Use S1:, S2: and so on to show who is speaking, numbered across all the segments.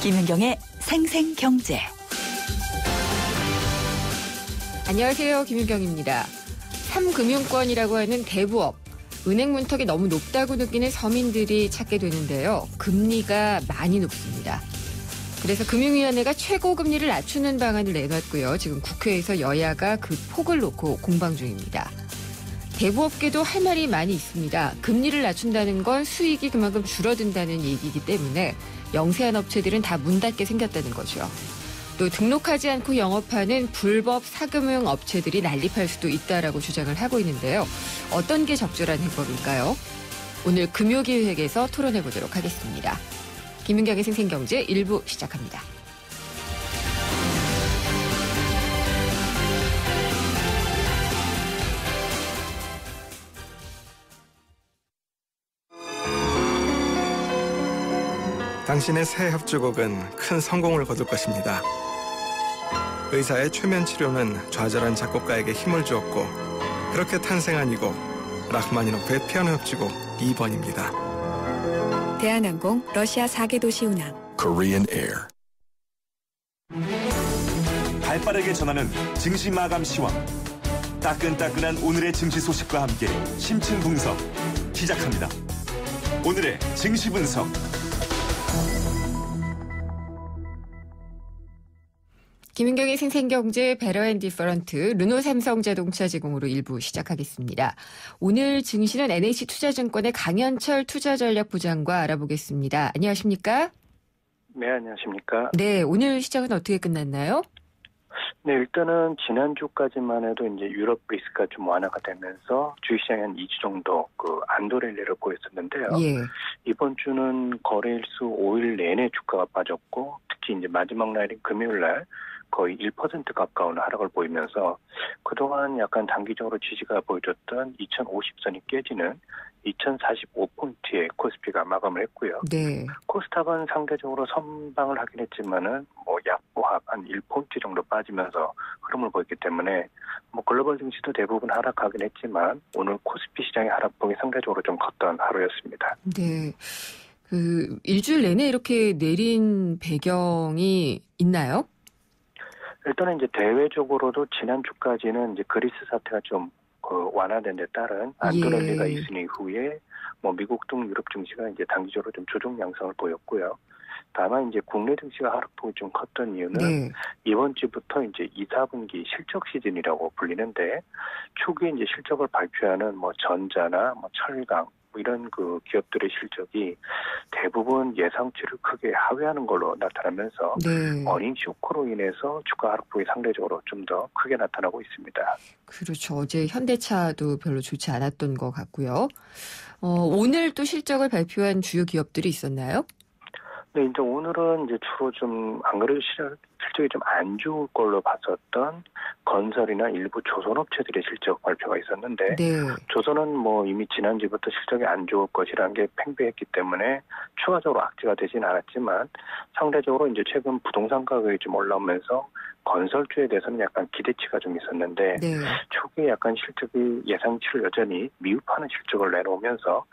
S1: 김윤경의 생생경제.
S2: 안녕하세요. 김윤경입니다. 3금융권이라고 하는 대부업, 은행 문턱이 너무 높다고 느끼는 서민들이 찾게 되는데요. 금리가 많이 높습니다. 그래서 금융위원회가 최고금리를 낮추는 방안을 내놨고요. 지금 국회에서 여야가 그 폭을 놓고 공방 중입니다. 대부업계도 할 말이 많이 있습니다. 금리를 낮춘다는 건 수익이 그만큼 줄어든다는 얘기이기 때문에 영세한 업체들은 다 문 닫게 생겼다는 거죠. 또 등록하지 않고 영업하는 불법 사금융 업체들이 난립할 수도 있다라고 주장을 하고 있는데요. 어떤 게 적절한 해법일까요? 오늘 금요기획에서 토론해 보도록 하겠습니다. 김윤경의 생생경제 1부 시작합니다.
S3: 당신의 새 협주곡은 큰 성공을 거둘 것입니다. 의사의 최면 치료는 좌절한 작곡가에게 힘을 주었고 그렇게 탄생한 이 곡, 라흐마니노프의 피아노 협주곡 2번입니다.
S4: 대한항공 러시아 4개 도시 운항
S5: Korean Air.
S6: 발빠르게 전하는 증시 마감 시황. 따끈따끈한 오늘의 증시 소식과 함께 심층 분석 시작합니다. 오늘의 증시 분석.
S2: 김윤경의 생생경제 베러앤디퍼런트 르노삼성자동차 제공으로 1부 시작하겠습니다. 오늘 증시는 NH투자증권의 강현철 투자전략부장과 알아보겠습니다. 안녕하십니까?
S7: 네, 안녕하십니까?
S2: 네, 오늘 시장은 어떻게 끝났나요?
S7: 네, 일단은 지난주까지만 해도 이제 유럽 리스크가 좀 완화가 되면서 주식시장이 한 2주 정도 안도 랠리를 보였었는데요.
S2: 예.
S7: 이번 주는 거래일수 5일 내내 주가가 빠졌고 특히 이제 마지막 날인 금요일 날 거의 1% 가까운 하락을 보이면서 그동안 약간 단기적으로 지지가 보여줬던 2050선이 깨지는 2045포인트의 코스피가 마감을 했고요.
S2: 네.
S7: 코스닥은 상대적으로 선방을 하긴 했지만은 약보합 한 1포인트 정도 빠지면서 흐름을 보였기 때문에 글로벌 증시도 대부분 하락하긴 했지만 오늘 코스피 시장의 하락폭이 상대적으로 좀 컸던 하루였습니다.
S2: 네. 일주일 내내 이렇게 내린 배경이 있나요?
S7: 일단은 이제 대외적으로도 지난주까지는 이제 그리스 사태가 좀 완화된 데 따른 안도랠리가 있은 이후에 미국 등 유럽 증시가 이제 단기적으로 좀 조정 양상을 보였고요. 다만 이제 국내 증시가 하락폭이 좀 컸던 이유는 이번 주부터 이제 2, 4분기 실적 시즌이라고 불리는데 초기에 이제 실적을 발표하는 전자나 철강 이런 기업들의 실적이 대부분 예상치를 크게 하회하는 걸로 나타나면서 어닝 쇼크로 인해서 주가 하락폭이 상대적으로 좀 더 크게 나타나고 있습니다.
S2: 그렇죠. 어제 현대차도 별로 좋지 않았던 것 같고요. 오늘 또 실적을 발표한 주요 기업들이 있었나요?
S7: 네, 이제 오늘은 이제 주로 좀 안 그래도 실적이 좀 안 좋을 걸로 봤었던 건설이나 일부 조선업체들의 실적 발표가 있었는데 조선은 이미 지난주부터 실적이 안 좋을 것이라는 게 팽배했기 때문에 추가적으로 악재가 되진 않았지만 상대적으로 이제 최근 부동산 가격이 좀 올라오면서 건설주에 대해서는 약간 기대치가 좀 있었는데 초기에 약간 실적이 예상치를 여전히 미흡하는 실적을 내놓으면서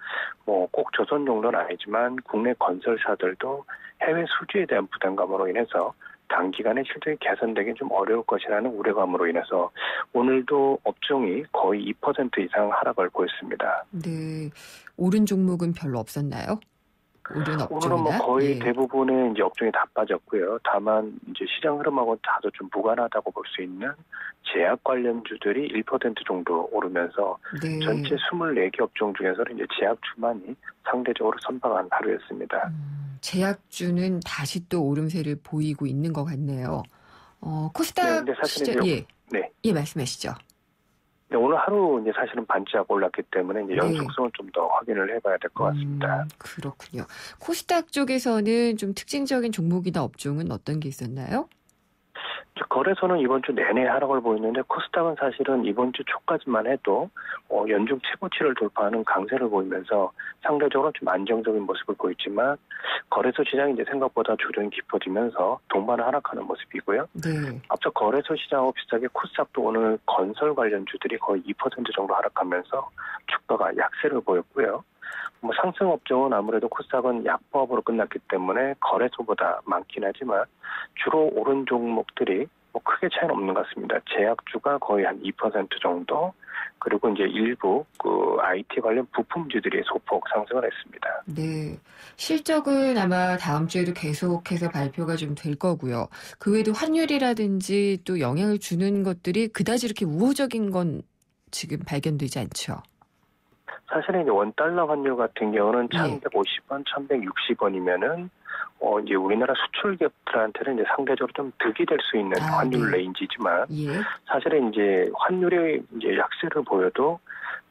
S7: 꼭 조선 정도는 아니지만 국내 건설사들도 해외 수주에 대한 부담감으로 인해서 단기간에 실적이 개선되기 좀 어려울 것이라는 우려감으로 인해서 오늘도 업종이 거의 2% 이상 하락을 보였습니다.
S2: 네, 오른 종목은 별로 없었나요?
S7: 오늘은 거의 대부분의 이제 업종이 다 빠졌고요. 다만 이제 시장 흐름하고 다소 좀 무관하다고 볼 수 있는 제약 관련주들이 1% 정도 오르면서 전체 24개 업종 중에서는 이제 제약주만이 상대적으로 선방한 하루였습니다.
S2: 제약주는 다시 또 오름세를 보이고 있는 것 같네요. 코스닥 예, 말씀하시죠.
S7: 네, 오늘 하루 이제 사실은 반짝 올랐기 때문에 이제 연속성을 좀 더 확인을 해봐야 될 것 같습니다.
S2: 그렇군요. 코스닥 쪽에서는 좀 특징적인 종목이나 업종은 어떤 게 있었나요?
S7: 거래소는 이번 주 내내 하락을 보였는데 코스닥은 사실은 이번 주 초까지만 해도 연중 최고치를 돌파하는 강세를 보이면서 상대적으로 좀 안정적인 모습을 보였지만 거래소 시장이 이제 생각보다 조정이 깊어지면서 동반 하락하는 모습이고요. 앞서 거래소 시장하고 비슷하게 코스닥도 오늘 건설 관련주들이 거의 2% 정도 하락하면서 주가가 약세를 보였고요. 뭐 상승 업종은 아무래도 코스닥은 약보합으로 끝났기 때문에 거래소보다 많긴 하지만 주로 오른 종목들이 뭐 크게 차이는 없는 것 같습니다. 제약주가 거의 한 2% 정도, 그리고 이제 일부 그 IT 관련 부품주들이 소폭 상승을 했습니다.
S2: 네. 실적은 아마 다음 주에도 계속해서 발표가 좀 될 거고요. 그 외에도 환율이라든지 또 영향을 주는 것들이 그다지 이렇게 우호적인 건 지금 발견되지 않죠.
S7: 사실은 이제 원달러 환율 같은 경우는 1,150원, 1,160원이면은 이제 우리나라 수출 기업들한테는 이제 상대적으로 좀 득이 될 수 있는 환율 레인지지만 사실은 이제 환율의 이제 약세를 보여도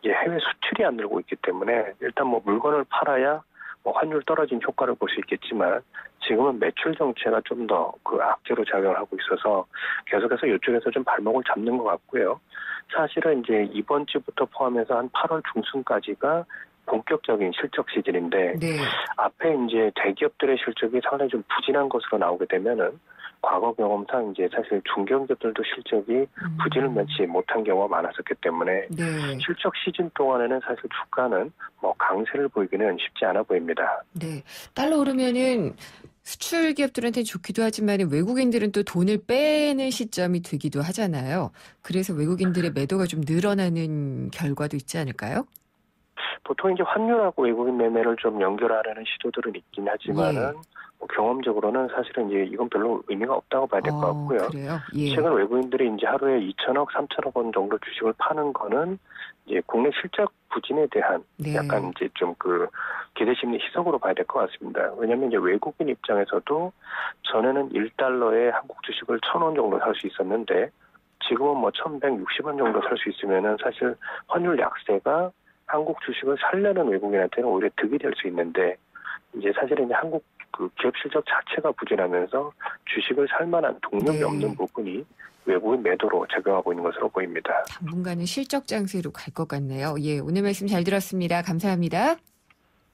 S7: 이제 해외 수출이 안 늘고 있기 때문에 일단 뭐 물건을 팔아야 뭐 환율 떨어진 효과를 볼 수 있겠지만 지금은 매출 정체가 좀 더 그 악재로 작용을 하고 있어서 계속해서 이쪽에서 좀 발목을 잡는 것 같고요. 사실은 이제 이번 주부터 포함해서 한 8월 중순까지가 본격적인 실적 시즌인데 앞에 이제 대기업들의 실적이 상당히 좀 부진한 것으로 나오게 되면은 과거 경험상 이제 사실 중견기업들도 실적이 부진을 면치 못한 경우가 많았었기 때문에 실적 시즌 동안에는 사실 주가는 뭐 강세를 보이기는 쉽지 않아 보입니다.
S2: 네, 달러 오르면은 수출 기업들한테 좋기도 하지만 외국인들은 또 돈을 빼는 시점이 되기도 하잖아요. 그래서 외국인들의 매도가 좀 늘어나는 결과도 있지 않을까요?
S7: 보통 이제 환율하고 외국인 매매를 좀 연결하려는 시도들은 있긴 하지만은 뭐 경험적으로는 사실은 이제 이건 별로 의미가 없다고 봐야 될 것 같고요.
S2: 그래요?
S7: 최근 외국인들이 이제 하루에 2천억, 3천억 원 정도 주식을 파는 거는 이제 국내 실적 부진에 대한 약간 이제 좀 그 기대심리 희석으로 봐야 될 것 같습니다. 왜냐하면 이제 외국인 입장에서도 전에는 1달러에 한국 주식을 1,000원 정도 살 수 있었는데 지금은 뭐 1,160원 정도 살 수 있으면은 사실 환율 약세가 한국 주식을 살려는 외국인한테는 오히려 득이 될 수 있는데 이제 사실은 이제 한국 그 기업 실적 자체가 부진하면서 주식을 살 만한 동력이 없는 부분이 외국인 매도로 작용하고 있는 것으로 보입니다.
S2: 당분간은 실적 장세로 갈 것 같네요. 예, 오늘 말씀 잘 들었습니다. 감사합니다.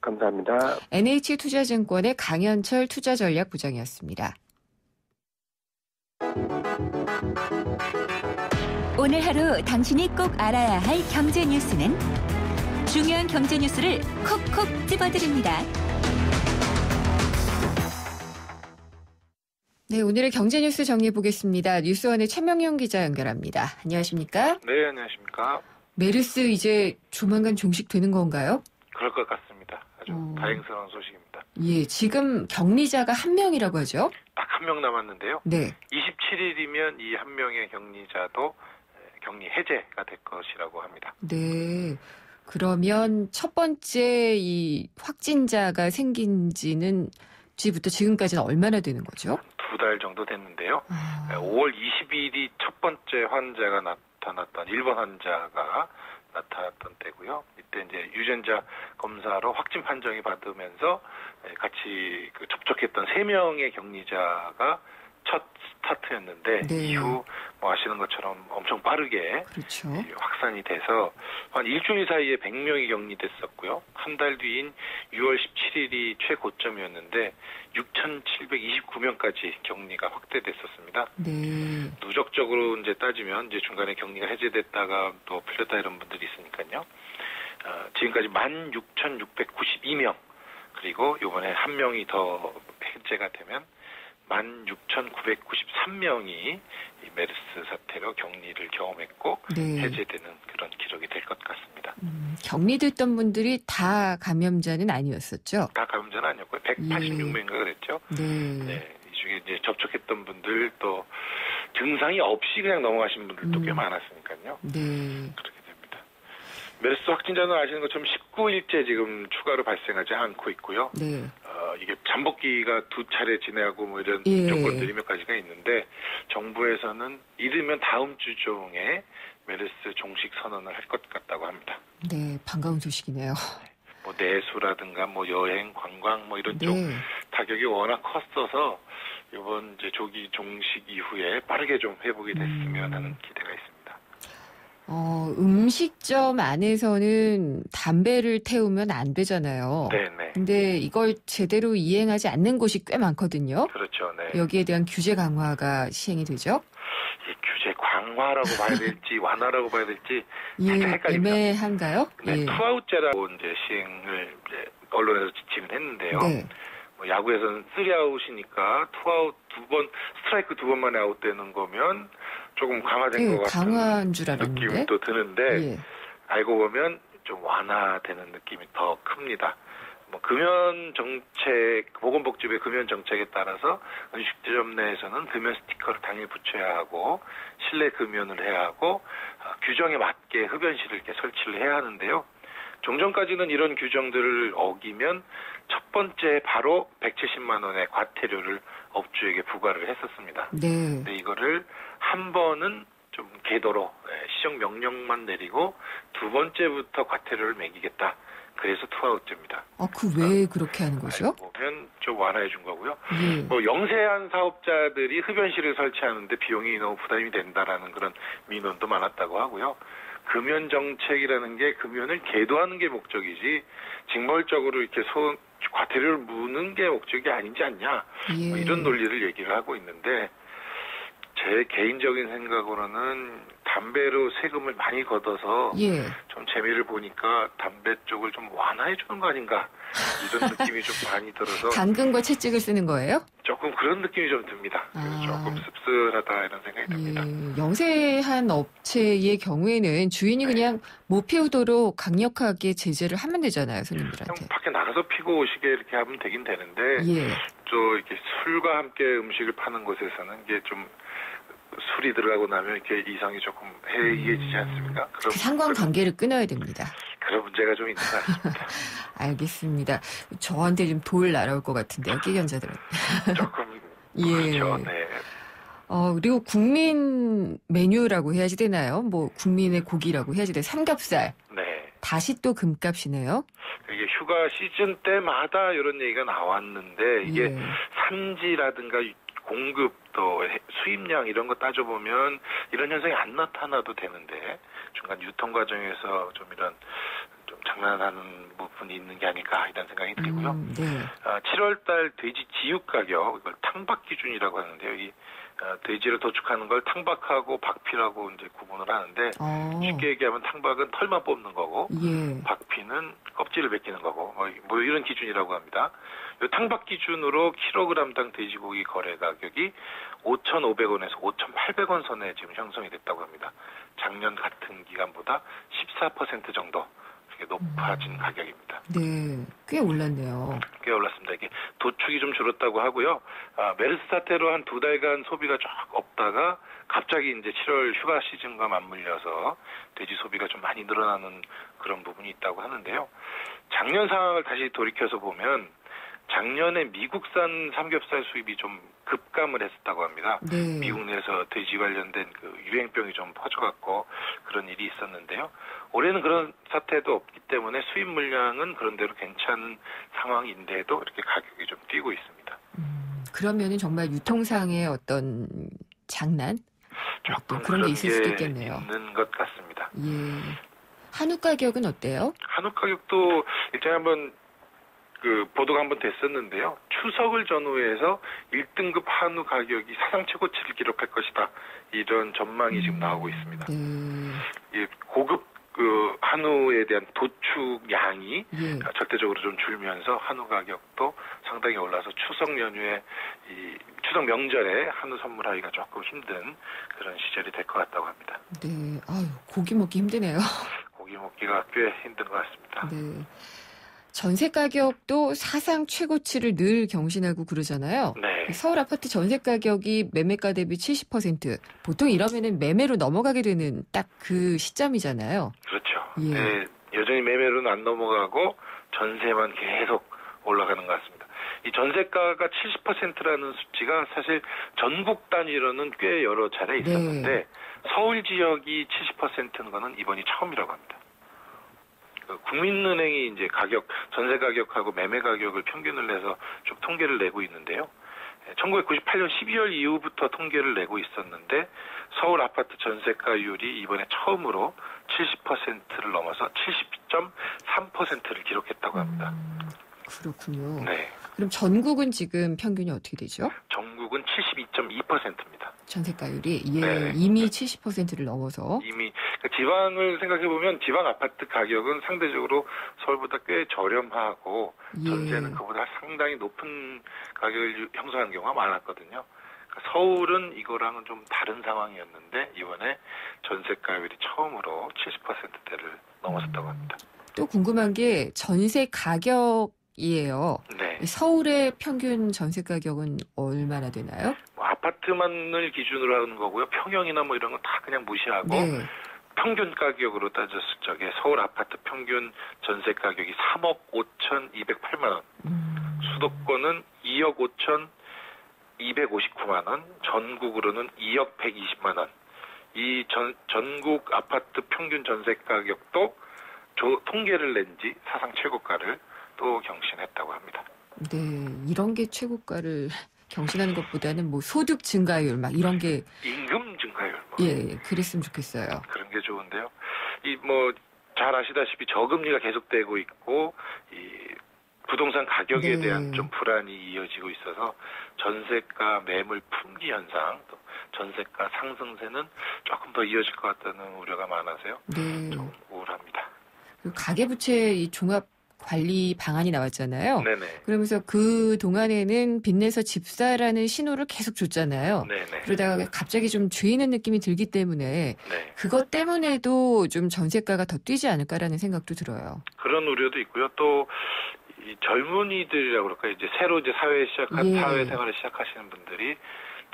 S7: 감사합니다.
S2: NH투자증권의 강현철 투자전략부장이었습니다.
S1: 오늘 하루 당신이 꼭 알아야 할 경제 뉴스는 중요한 경제 뉴스를 콕콕 집어드립니다.
S2: 네, 오늘의 경제 뉴스 정리해 보겠습니다. 뉴스원의 최명용 기자 연결합니다. 안녕하십니까?
S5: 네, 안녕하십니까?
S2: 메르스 이제 조만간 종식되는 건가요?
S5: 그럴 것 같습니다. 아주 다행스러운 소식입니다.
S2: 예, 지금 격리자가 1명이라고 하죠?
S5: 딱 1명 남았는데요.
S2: 네.
S5: 27일이면 이 1명의 격리자도 격리 해제가 될 것이라고 합니다.
S2: 네. 그러면 첫 번째 이 확진자가 생긴 지부터 지금까지는 얼마나 되는 거죠?
S5: 2달 정도 됐는데요. 5월 20일이 첫 번째 환자가 나타났던 일본 환자가 나타났던 때고요. 이때 이제 유전자 검사로 확진 판정이 받으면서 같이 그 접촉했던 3명의 격리자가 첫 스타트였는데 이후 뭐 아시는 것처럼 엄청 빠르게 확산이 돼서 한 일주일 사이에 100명이 격리됐었고요. 한 달 뒤인 6월 17일이 최고점이었는데 6,729명까지 격리가 확대됐었습니다. 누적적으로 이제 따지면 이제 중간에 격리가 해제됐다가 또 풀렸다 이런 분들이 있으니까요. 지금까지 16,692명 그리고 이번에 1명이 더 해제가 되면 16,993명이 이 메르스 사태로 격리를 경험했고 해제되는 그런 기록이 될 것 같습니다.
S2: 격리됐던 분들이 다 감염자는 아니었었죠?
S5: 다 감염자는 아니었고요. 186명인가 그랬죠. 네. 이 중에 이제 접촉했던 분들 또 증상이 없이 그냥 넘어가신 분들도 꽤 많았으니까요. 그렇게 됩니다. 메르스 확진자는 아시는 것처럼 19일째 지금 추가로 발생하지 않고 있고요. 이게 잠복기가 2차례 지나고 뭐 이런 조건들이 몇 가지가 있는데 정부에서는 이르면 다음 주 중에 메르스 종식 선언을 할 것 같다고 합니다.
S2: 네, 반가운 소식이네요.
S5: 뭐 내수라든가 뭐 여행, 관광 뭐 이런 쪽 타격이 워낙 컸어서 이번 이제 조기 종식 이후에 빠르게 좀 회복이 됐으면 하는 기대가 있습니다.
S2: 음식점 안에서는 담배를 태우면 안 되잖아요.
S5: 네네.
S2: 근데 이걸 제대로 이행하지 않는 곳이 꽤 많거든요.
S5: 그렇죠. 네.
S2: 여기에 대한 규제 강화가 시행이 되죠?
S5: 이 규제 글쎄 강화라고 봐야 될지 완화라고 봐야 될지 헷갈립니다.
S2: 애매한가요?
S5: 네, 투아웃제라고 이제 시행을 이제 언론에서 지칭을 했는데요. 네. 뭐 야구에서는 3아웃이니까 투아웃 2번 스트라이크 2번만에 아웃되는 거면 조금 강화된 것 같은
S2: 강화한 줄 알았는데.
S5: 느낌도 드는데 알고 보면 좀 완화되는 느낌이 더 큽니다. 뭐 금연 정책, 보건복지부의 금연 정책에 따라서 음식점 내에서는 금연 스티커를 당일 붙여야 하고 실내 금연을 해야 하고 규정에 맞게 흡연실을 이렇게 설치를 해야 하는데요. 종전까지는 이런 규정들을 어기면 첫 번째 바로 170만 원의 과태료를 업주에게 부과를 했었습니다.
S2: 네.
S5: 근데 이거를 한 번은 좀 계도로 시정 명령만 내리고 두 번째부터 과태료를 매기겠다. 그래서 투아웃제입니다.
S2: 그 왜 그렇게 하는 거죠?
S5: 보면 좀 완화해 준 거고요. 뭐 영세한 사업자들이 흡연실을 설치하는데 비용이 너무 부담이 된다라는 그런 민원도 많았다고 하고요. 금연 정책이라는 게 금연을 계도하는 게 목적이지 징벌적으로 이렇게 과태료를 무는 게 목적이 아니지 않냐. 뭐 이런 논리를 얘기를 하고 있는데 제 개인적인 생각으로는 담배로 세금을 많이 걷어서 좀 재미를 보니까 담배 쪽을 좀 완화해 주는 거 아닌가 이런 느낌이 좀 많이 들어서
S2: 당근과 채찍을 쓰는 거예요?
S5: 조금 그런 느낌이 좀 듭니다. 조금 씁쓸하다 이런 생각이 듭니다.
S2: 영세한 업체의 경우에는 주인이 그냥 못 피우도록 강력하게 제재를 하면 되잖아요, 손님들한테.
S5: 밖에 나가서 피고 오시게 이렇게 하면 되긴 되는데 또 이렇게 술과 함께 음식을 파는 곳에서는 이게 좀 술이 들어가고 나면 이렇게 이성이 조금 해이해지지 않습니까? 그럼
S2: 상관관계를 끊어야 됩니다.
S5: 그런 문제가 좀 있는 것 같습니다.
S2: 알겠습니다. 저한테 좀 돌 날아올 것 같은데요, 끼견자들은.
S5: 조금 그렇죠. 네.
S2: 그리고 국민 메뉴라고 해야지 되나요? 뭐 국민의 고기라고 해야지 돼요. 삼겹살.
S5: 네.
S2: 다시 또 금값이네요.
S5: 이게 휴가 시즌 때마다 이런 얘기가 나왔는데 이게 산지라든가 공급 또 수입량 이런 거 따져보면 이런 현상이 안 나타나도 되는데 중간 유통 과정에서 좀 이런 좀 장난하는 부분이 있는 게 아닐까 이런 생각이 들고요. 7월달 돼지 지육 가격 이걸 탕박 기준이라고 하는데요. 이 돼지를 도축하는 걸 탕박하고 박피라고 이제 구분을 하는데 쉽게 얘기하면 탕박은 털만 뽑는 거고 박피는 껍질을 벗기는 거고 뭐 이런 기준이라고 합니다. 이 탕박 기준으로 킬로그램당 돼지고기 거래 가격이 5,500원에서 5,800원 선에 지금 형성이 됐다고 합니다. 작년 같은 기간보다 14% 정도 높아진 가격입니다.
S2: 네, 꽤 올랐네요.
S5: 꽤 올랐습니다. 이게 도축이 좀 줄었다고 하고요. 메르스 사태로 한 2달간 소비가 쫙 없다가 갑자기 이제 7월 휴가 시즌과 맞물려서 돼지 소비가 좀 많이 늘어나는 그런 부분이 있다고 하는데요. 작년 상황을 다시 돌이켜서 보면 작년에 미국산 삼겹살 수입이 좀 급감을 했었다고 합니다. 미국 내에서 돼지 관련된 그 유행병이 좀 퍼져갖고 그런 일이 있었는데요. 올해는 그런 사태도 없기 때문에 수입 물량은 그런대로 괜찮은 상황인데도 이렇게 가격이 좀 뛰고 있습니다.
S2: 그러면은 정말 유통상의 어떤 장난?
S5: 조금
S2: 그런 게 있을 수도 있겠네요.
S5: 있는 것 같습니다.
S2: 한우 가격은 어때요?
S5: 한우 가격도 일단 한번 보도가 한번 됐었는데요. 추석을 전후해서 1등급 한우 가격이 사상 최고치를 기록할 것이다. 이런 전망이 지금 나오고 있습니다. 고급 한우에 대한 도축량이 절대적으로 좀 줄면서 한우 가격도 상당히 올라서 추석 연휴에 추석 명절에 한우 선물하기가 조금 힘든 그런 시절이 될 것 같다고 합니다.
S2: 네, 고기 먹기 힘드네요.
S5: 고기 먹기가 꽤 힘든 것 같습니다.
S2: 네. 전세 가격도 사상 최고치를 늘 경신하고 그러잖아요.
S5: 네.
S2: 서울 아파트 전세 가격이 매매가 대비 70%. 보통 이러면은 매매로 넘어가게 되는 딱 그 시점이잖아요.
S5: 그렇죠. 네, 여전히 매매로는 안 넘어가고 전세만 계속 올라가는 것 같습니다. 이 전세가가 70%라는 수치가 사실 전국 단위로는 꽤 여러 차례 있었는데 서울 지역이 70%는 거는 이번이 처음이라고 합니다. 국민은행이 이제 전세 가격하고 매매 가격을 평균을 내서 쭉 통계를 내고 있는데요. 1998년 12월 이후부터 통계를 내고 있었는데 서울 아파트 전세가율이 이번에 처음으로 70%를 넘어서 70.3%를 기록했다고 합니다.
S2: 그렇군요.
S5: 네.
S2: 그럼 전국은 지금 평균이 어떻게 되죠?
S5: 전국은 72.2%입니다.
S2: 전세가율이
S5: 네.
S2: 이미 70%를 넘어서
S5: 이미 지방을 생각해 보면 지방 아파트 가격은 상대적으로 서울보다 꽤 저렴하고 전세는 그보다 상당히 높은 가격을 형성하는 경우가 많았거든요. 서울은 이거랑은 좀 다른 상황이었는데 이번에 전세가율이 처음으로 70%대를 넘어섰다고 합니다.
S2: 또 궁금한 게 전세 가격이에요.
S5: 네.
S2: 서울의 평균 전세 가격은 얼마나 되나요?
S5: 아파트만을 기준으로 하는 거고요. 평형이나 뭐 이런 거 다 그냥 무시하고 평균 가격으로 따졌을 적에 서울 아파트 평균 전세 가격이 3억 5,208만 원. 수도권은 2억 5,259만 원. 전국으로는 2억 120만 원. 이 전국 아파트 평균 전세 가격도 통계를 낸 지 사상 최고가를 또 경신했다고 합니다.
S2: 네, 이런 게 최고가를 경신하는 것보다는 뭐 소득 증가율 막 이런 게
S5: 임금 증가율
S2: 예, 그랬으면 좋겠어요.
S5: 그런 게 좋은데요. 이 뭐 잘 아시다시피 저금리가 계속되고 있고 이 부동산 가격에 대한 좀 불안이 이어지고 있어서 전세가 매물 품귀 현상 또 전세가 상승세는 조금 더 이어질 것 같다는 우려가 많아서요. 좀 우울합니다.
S2: 가계부채 이 종합 관리 방안이 나왔잖아요.
S5: 네네.
S2: 그러면서 그 동안에는 빚내서 집사라는 신호를 계속 줬잖아요.
S5: 네네.
S2: 그러다가 갑자기 좀 죄이는 느낌이 들기 때문에 그것 때문에도 좀 전세가가 더 뛰지 않을까라는 생각도 들어요.
S5: 그런 우려도 있고요. 또 이 젊은이들이라고 그럴까 이제 새로 이제 사회생활을 시작하시는 분들이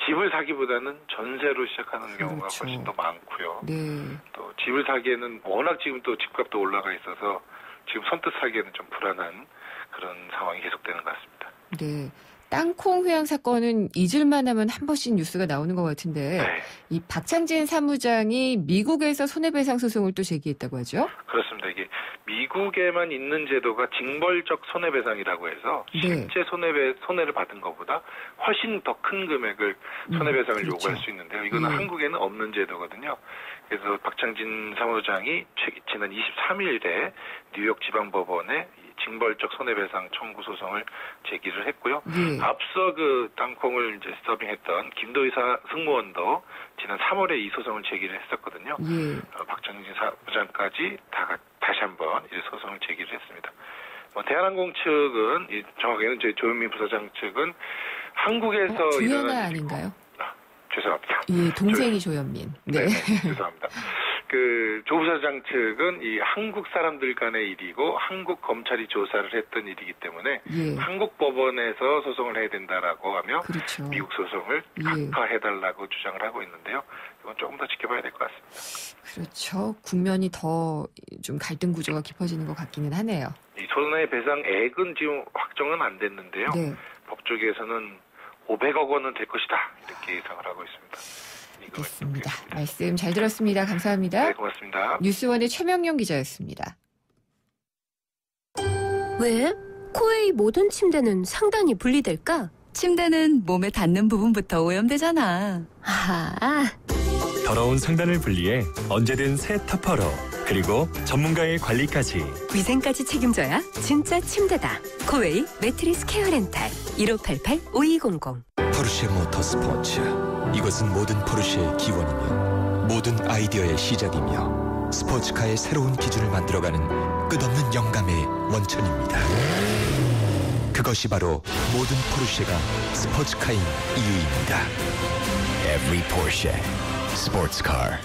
S5: 집을 사기보다는 전세로 시작하는 경우가 훨씬 더 많고요. 또 집을 사기에는 워낙 지금 또 집값도 올라가 있어서 지금 선뜻 사기에는 좀 불안한 그런 상황이 계속되는 것 같습니다.
S2: 네. 땅콩 회항 사건은 잊을만 하면 한 번씩 뉴스가 나오는 것 같은데 이 박창진 사무장이 미국에서 손해배상 소송을 또 제기했다고 하죠?
S5: 그렇습니다. 이게 미국에만 있는 제도가 징벌적 손해배상이라고 해서 실제 손해를 받은 것보다 훨씬 더 큰 금액을 손해배상을 요구할 수 있는데요. 이거는 한국에는 없는 제도거든요. 그래서 박창진 사무장이 지난 23일에 뉴욕 지방법원에 징벌적 손해배상 청구 소송을 제기를 했고요. 앞서 그 땅콩을 이제 서빙했던 김도희 승무원도 지난 3월에 이 소송을 제기를 했었거든요. 박창진 사무장까지 다시 한번 이 소송을 제기를 했습니다. 대한항공 측은 정확하게는 저희 조현민 부사장 측은 한국에서
S2: 조현아 아닌가요?
S5: 죄송합니다.
S2: 예, 동생이 조현민. 네.
S5: 죄송합니다. 그 조 부사장 측은 이 한국 사람들 간의 일이고 한국 검찰이 조사를 했던 일이기 때문에 한국 법원에서 소송을 해야 된다라고 하며 미국 소송을 각하해달라고 주장을 하고 있는데요. 이건 조금 더 지켜봐야 될 것 같습니다.
S2: 그렇죠. 국면이 더 좀 갈등 구조가 깊어지는 것 같기는 하네요.
S5: 이 손해배상액은 지금 확정은 안 됐는데요. 법조계에서는 500억 원은 될 것이다 이렇게 예상을 하고 있습니다.
S2: 알겠습니다. 말씀 잘 들었습니다. 감사합니다.
S5: 네, 고맙습니다.
S2: 뉴스원의 최명용 기자였습니다.
S8: 왜? 코웨이 모든 침대는 상단이 분리될까?
S9: 침대는 몸에 닿는 부분부터 오염되잖아.
S6: 더러운 상단을 분리해 언제든 새 터퍼로 그리고 전문가의 관리까지
S8: 위생까지 책임져야 진짜 침대다. 코웨이 매트리스 케어 렌탈 1588-5200.
S10: 포르쉐 모터스포츠. 이것은 모든 포르쉐의 기원이며 모든 아이디어의 시작이며 스포츠카의 새로운 기준을 만들어가는 끝없는 영감의 원천입니다. 그것이 바로 모든 포르쉐가 스포츠카인 이유입니다. Every Porsche Sports Car.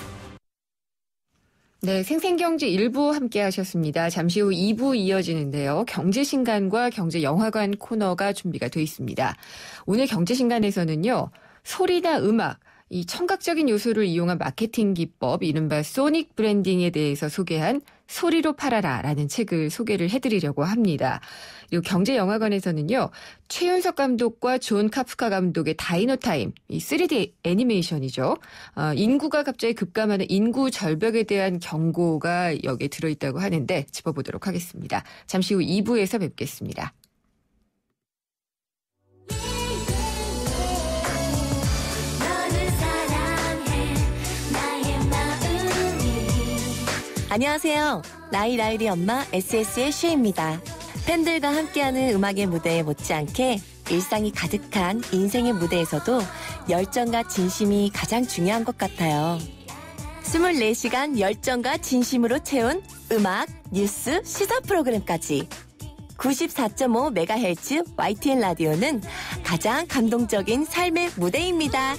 S2: 네, 생생경제 1부 함께 하셨습니다. 잠시 후 2부 이어지는데요. 경제신간과 경제영화관 코너가 준비가 돼 있습니다. 오늘 경제신간에서는요. 소리나 음악, 이 청각적인 요소를 이용한 마케팅 기법, 이른바 소닉 브랜딩에 대해서 소개한 소리로 팔아라라는 책을 소개를 해드리려고 합니다. 그리고 경제영화관에서는요. 최윤석 감독과 존 카프카 감독의 다이노타임, 이 3D 애니메이션이죠. 인구가 갑자기 급감하는 인구 절벽에 대한 경고가 여기에 들어있다고 하는데 짚어보도록 하겠습니다. 잠시 후 2부에서 뵙겠습니다.
S11: 안녕하세요. 나이라일이 엄마 SS의 슈입니다. 팬들과 함께하는 음악의 무대에 못지않게 일상이 가득한 인생의 무대에서도 열정과 진심이 가장 중요한 것 같아요. 24시간 열정과 진심으로 채운 음악, 뉴스, 시사 프로그램까지 94.5MHz YTN 라디오는 가장 감동적인 삶의 무대입니다.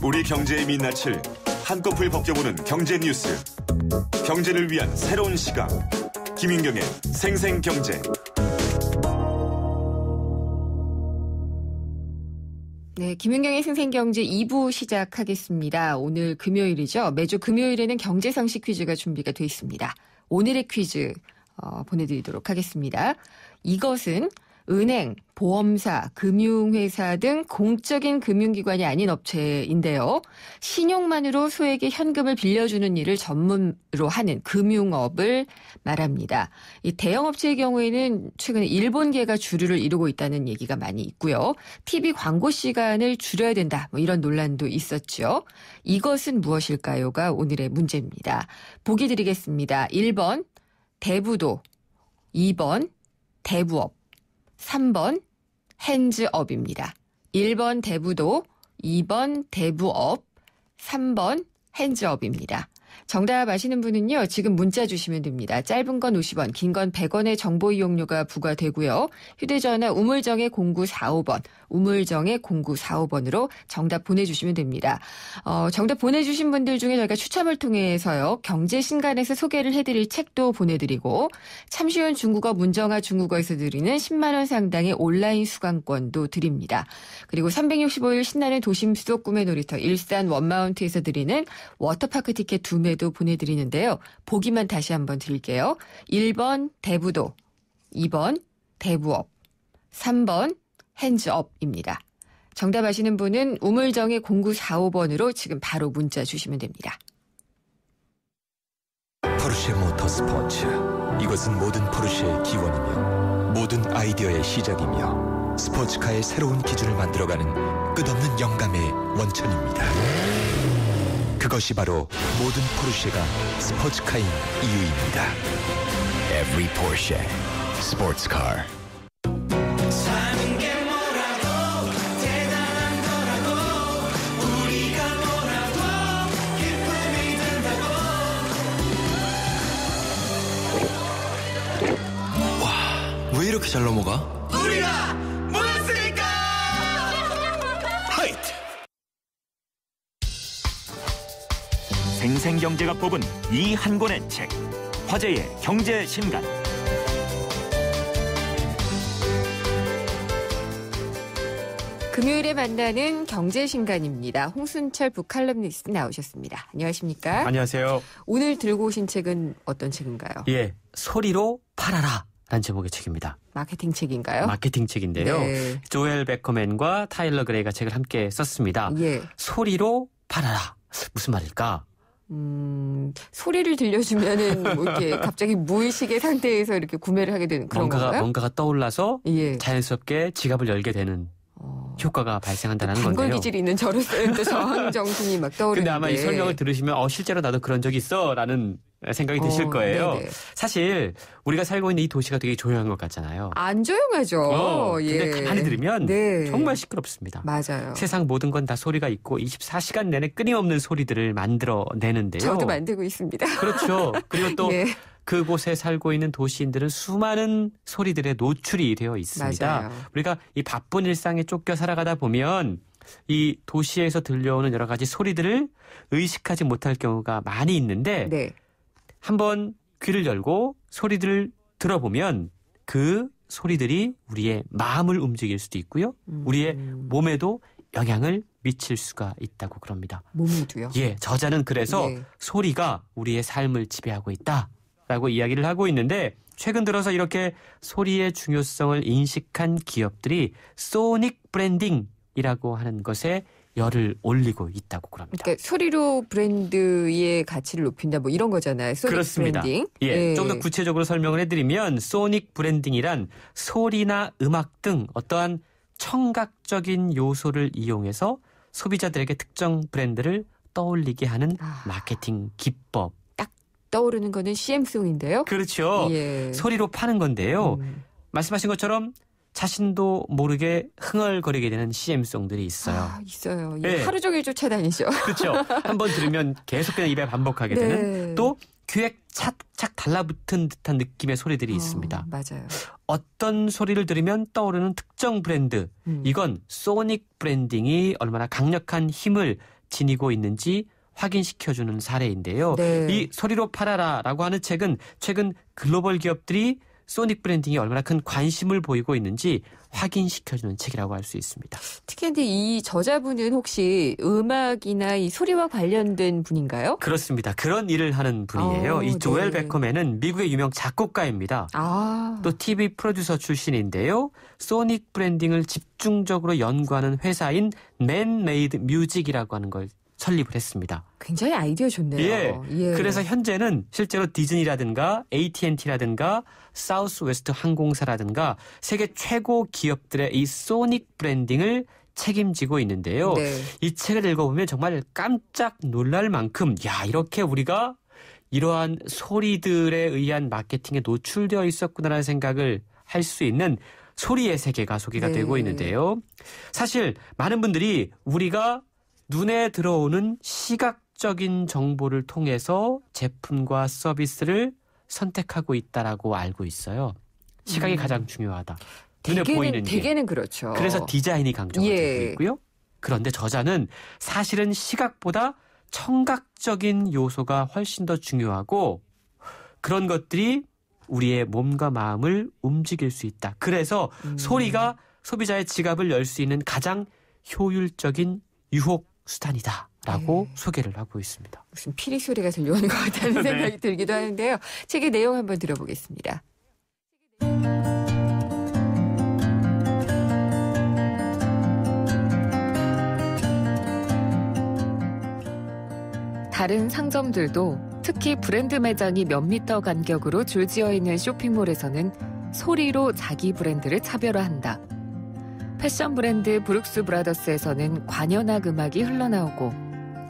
S6: 우리 경제의 민낯을 한꺼풀 벗겨보는 경제 뉴스. 경제를 위한 새로운 시각. 김윤경의 생생경제.
S2: 네, 김윤경의 생생경제 2부 시작하겠습니다. 오늘 금요일이죠. 매주 금요일에는 경제상식 퀴즈가 준비가 돼 있습니다. 오늘의 퀴즈 보내드리도록 하겠습니다. 이것은 은행, 보험사, 금융회사 등 공적인 금융기관이 아닌 업체인데요. 신용만으로 소에게 현금을 빌려주는 일을 전문으로 하는 금융업을 말합니다. 이 대형업체의 경우에는 최근에 일본계가 주류를 이루고 있다는 얘기가 많이 있고요. TV 광고 시간을 줄여야 된다, 이런 논란도 있었죠. 이것은 무엇일까요가 오늘의 문제입니다. 보기 드리겠습니다. 1번 대부도, 2번 대부업, 3번 핸즈업입니다. 1번 대부도, 2번 대부업, 3번 핸즈업입니다. 정답 아시는 분은요, 지금 문자 주시면 됩니다. 짧은 건 50원, 긴 건 100원의 정보 이용료가 부과되고요. 휴대전화 우물정의 0945번, 우물정의 0945번으로 정답 보내주시면 됩니다. 정답 보내주신 분들 중에 저희가 추첨을 통해서요, 경제신간에서 소개를 해드릴 책도 보내드리고, 참 쉬운 중국어 문정아 중국어에서 드리는 10만 원 상당의 온라인 수강권도 드립니다. 그리고 365일 신나는 도심 수도 꿈의 놀이터 일산 원마운트에서 드리는 워터파크 티켓 2매도 보내드리는데요. 보기만 다시 한번 드릴게요. 1번 대부도, 2번 대부업, 3번 핸즈업입니다. 정답 아시는 분은 우물정의 0945번으로 지금 바로 문자 주시면 됩니다.
S10: 포르쉐 모터스포츠. 이것은 모든 포르쉐의 기원이며 모든 아이디어의 시작이며 스포츠카의 새로운 기준을 만들어가는 끝없는 영감의 원천입니다. 그것이 바로 모든 포르쉐가 스포츠카인 이유입니다. Every Porsche Sports Car. 사는 게 뭐라고 대단한 거라고 우리가 뭐라고 기쁨이 든다고. 와, 왜 이렇게 잘 넘어가? 우리가 모였으니까. 하이트.
S6: 생생경제가 뽑은 이 한 권의 책. 화제의 경제신간.
S2: 금요일에 만나는 경제신간입니다. 홍순철 북칼럼니스트 나오셨습니다. 안녕하십니까?
S12: 안녕하세요.
S2: 오늘 들고 오신 책은 어떤 책인가요?
S12: 예, 소리로 팔아라 라는 제목의 책입니다.
S2: 마케팅 책인가요?
S12: 마케팅 책인데요. 네. 조엘 베커맨과 타일러 그레이가 책을 함께 썼습니다.
S2: 예.
S12: 소리로 팔아라. 무슨 말일까?
S2: 소리를 들려주면은 뭐 이렇게 갑자기 무의식의 상태에서 이렇게 구매를 하게 되는 그런 건가요?
S12: 뭔가가 떠올라서
S2: 예.
S12: 자연스럽게 지갑을 열게 되는 효과가 발생한다는 건데요.
S2: 단골 기질이 있는 저로서는 또 저항 정신이 막 떠오르는데.
S12: 근데 아마 이 설명을 들으시면 실제로 나도 그런 적이 있어라는 생각이 드실 거예요. 네네. 사실 우리가 살고 있는 이 도시가 되게 조용한 것 같잖아요.
S2: 안 조용하죠.
S12: 근데
S2: 예.
S12: 가만히 들으면 네. 정말 시끄럽습니다.
S2: 맞아요.
S12: 세상 모든 건 다 소리가 있고 24시간 내내 끊임없는 소리들을 만들어내는데요.
S2: 저도 만들고 있습니다.
S12: 그렇죠. 그리고 또
S2: 예.
S12: 그곳에 살고 있는 도시인들은 수많은 소리들에 노출이 되어 있습니다.
S2: 맞아요.
S12: 우리가 이 바쁜 일상에 쫓겨 살아가다 보면 이 도시에서 들려오는 여러 가지 소리들을 의식하지 못할 경우가 많이 있는데
S2: 네.
S12: 한번 귀를 열고 소리들을 들어보면 그 소리들이 우리의 마음을 움직일 수도 있고요. 우리의 몸에도 영향을 미칠 수가 있다고 그럽니다.
S2: 몸에도요?
S12: 예, 저자는 그래서
S2: 네.
S12: 소리가 우리의 삶을 지배하고 있다라고 이야기를 하고 있는데 최근 들어서 이렇게 소리의 중요성을 인식한 기업들이 소닉 브랜딩이라고 하는 것에 열을 올리고 있다고 그럽니다.
S2: 그러니까 소리로 브랜드의 가치를 높인다 뭐 이런 거잖아요. 소닉
S12: 그렇습니다.
S2: 브랜딩.
S12: 예, 좀 더 구체적으로 설명을 해드리면 소닉 브랜딩이란 소리나 음악 등 어떠한 청각적인 요소를 이용해서 소비자들에게 특정 브랜드를 떠올리게 하는 마케팅 기법.
S2: 떠오르는 거는 CM송인데요.
S12: 그렇죠.
S2: 예.
S12: 소리로 파는 건데요. 말씀하신 것처럼 자신도 모르게 흥얼거리게 되는 CM송들이 있어요.
S2: 있어요.
S12: 네.
S2: 하루 종일 쫓아다니죠.
S12: 그렇죠. 한번 들으면 계속 그냥 입에 반복하게
S2: 네.
S12: 되는 또 귀에 착착 달라붙은 듯한 느낌의 소리들이 있습니다.
S2: 맞아요.
S12: 어떤 소리를 들으면 떠오르는 특정 브랜드. 이건 소닉 브랜딩이 얼마나 강력한 힘을 지니고 있는지 확인시켜주는 사례인데요.
S2: 네.
S12: 이 소리로 팔아라라고 하는 책은 최근 글로벌 기업들이 소닉 브랜딩이 얼마나 큰 관심을 보이고 있는지 확인시켜주는 책이라고 할 수 있습니다.
S2: 특히 근데 이 저자분은 혹시 음악이나 이 소리와 관련된 분인가요?
S12: 그렇습니다. 그런 일을 하는 분이에요. 이 조엘
S2: 네.
S12: 베커맨은 미국의 유명 작곡가입니다. 또 TV 프로듀서 출신인데요. 소닉 브랜딩을 집중적으로 연구하는 회사인 맨메이드 뮤직이라고 하는 걸 설립을 했습니다.
S2: 굉장히 아이디어 좋네요.
S12: 예. 그래서 현재는 실제로 디즈니라든가 AT&T라든가 사우스웨스트 항공사라든가 세계 최고 기업들의 이 소닉 브랜딩을 책임지고 있는데요.
S2: 네.
S12: 이 책을 읽어보면 정말 깜짝 놀랄 만큼 이렇게 우리가 이러한 소리들에 의한 마케팅에 노출되어 있었구나라는 생각을 할 수 있는 소리의 세계가 소개가 되고 있는데요. 사실 많은 분들이 우리가 눈에 들어오는 시각적인 정보를 통해서 제품과 서비스를 선택하고 있다라고 알고 있어요. 시각이 가장 중요하다. 눈에 보이는 게.
S2: 대개는 그렇죠.
S12: 그래서 디자인이 강조가 되고 있고요. 그런데 저자는 사실은 시각보다 청각적인 요소가 훨씬 더 중요하고 그런 것들이 우리의 몸과 마음을 움직일 수 있다. 그래서 소리가 소비자의 지갑을 열 수 있는 가장 효율적인 유혹 수단이다라고 소개를 하고 있습니다.
S2: 무슨 피리 소리가 들려오는 것 같다는 생각이 들기도 하는데요. 책의 내용 한번 들어보겠습니다. 다른 상점들도 특히 브랜드 매장이 몇 미터 간격으로 줄지어 있는 쇼핑몰에서는 소리로 자기 브랜드를 차별화한다. 패션 브랜드 브룩스 브라더스에서는 관현악 음악이 흘러나오고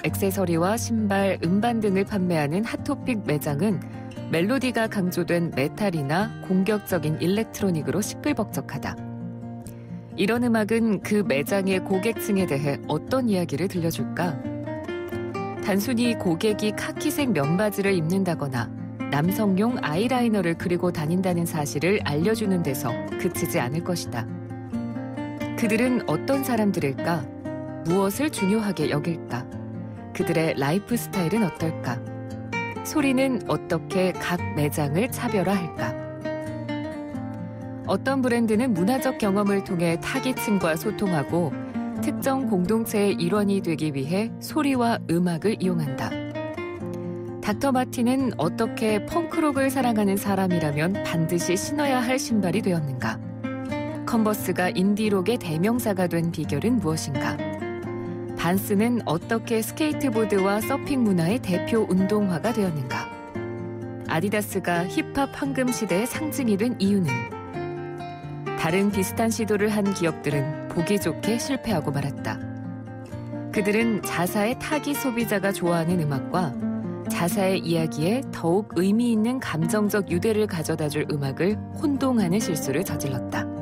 S2: 액세서리와 신발, 음반 등을 판매하는 핫토픽 매장은 멜로디가 강조된 메탈이나 공격적인 일렉트로닉으로 시끌벅적하다. 이런 음악은 그 매장의 고객층에 대해 어떤 이야기를 들려줄까? 단순히 고객이 카키색 면바지를 입는다거나 남성용 아이라이너를 그리고 다닌다는 사실을 알려주는 데서 그치지 않을 것이다. 그들은 어떤 사람들일까? 무엇을 중요하게 여길까? 그들의 라이프 스타일은 어떨까? 소리는 어떻게 각 매장을 차별화할까? 어떤 브랜드는 문화적 경험을 통해 타깃층과 소통하고 특정 공동체의 일원이 되기 위해 소리와 음악을 이용한다. 닥터 마틴은 어떻게 펑크록을 사랑하는 사람이라면 반드시 신어야 할 신발이 되었는가? 컨버스가 인디록의 대명사가 된 비결은 무엇인가? 반스는 어떻게 스케이트보드와 서핑 문화의 대표 운동화가 되었는가? 아디다스가 힙합 황금 시대의 상징이 된 이유는? 다른 비슷한 시도를 한 기업들은 보기 좋게 실패하고 말았다. 그들은 자사의 타깃 소비자가 좋아하는 음악과 자사의 이야기에 더욱 의미 있는 감정적 유대를 가져다줄 음악을 혼동하는 실수를 저질렀다.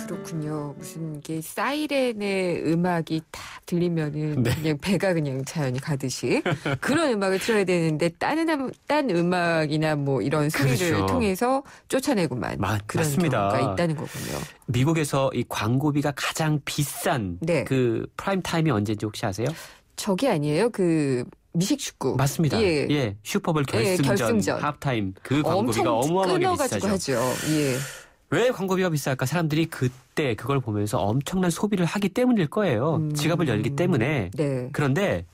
S2: 그렇군요. 무슨 게 사이렌의 음악이 딱 들리면은 그냥 배가 그냥 자연히 가듯이 그런 음악을 틀어야 되는데 딴 음악이나 뭐 이런 소리를 통해서 쫓아내고만 그런
S12: 맞습니다.
S2: 경우가 있다는 거군요.
S12: 미국에서 이 광고비가 가장 비싼 그 프라임 타임이 언제인지 혹시 아세요?
S2: 저게 아니에요? 그 미식축구.
S12: 맞습니다. 예. 슈퍼볼 결승전, 합타임 그 광고비가 어마어마하게 비싸죠.
S2: 하죠. 예.
S12: 왜 광고비가 비쌀까? 사람들이 그때 그걸 보면서 엄청난 소비를 하기 때문일 거예요. 지갑을 열기 때문에. 그런데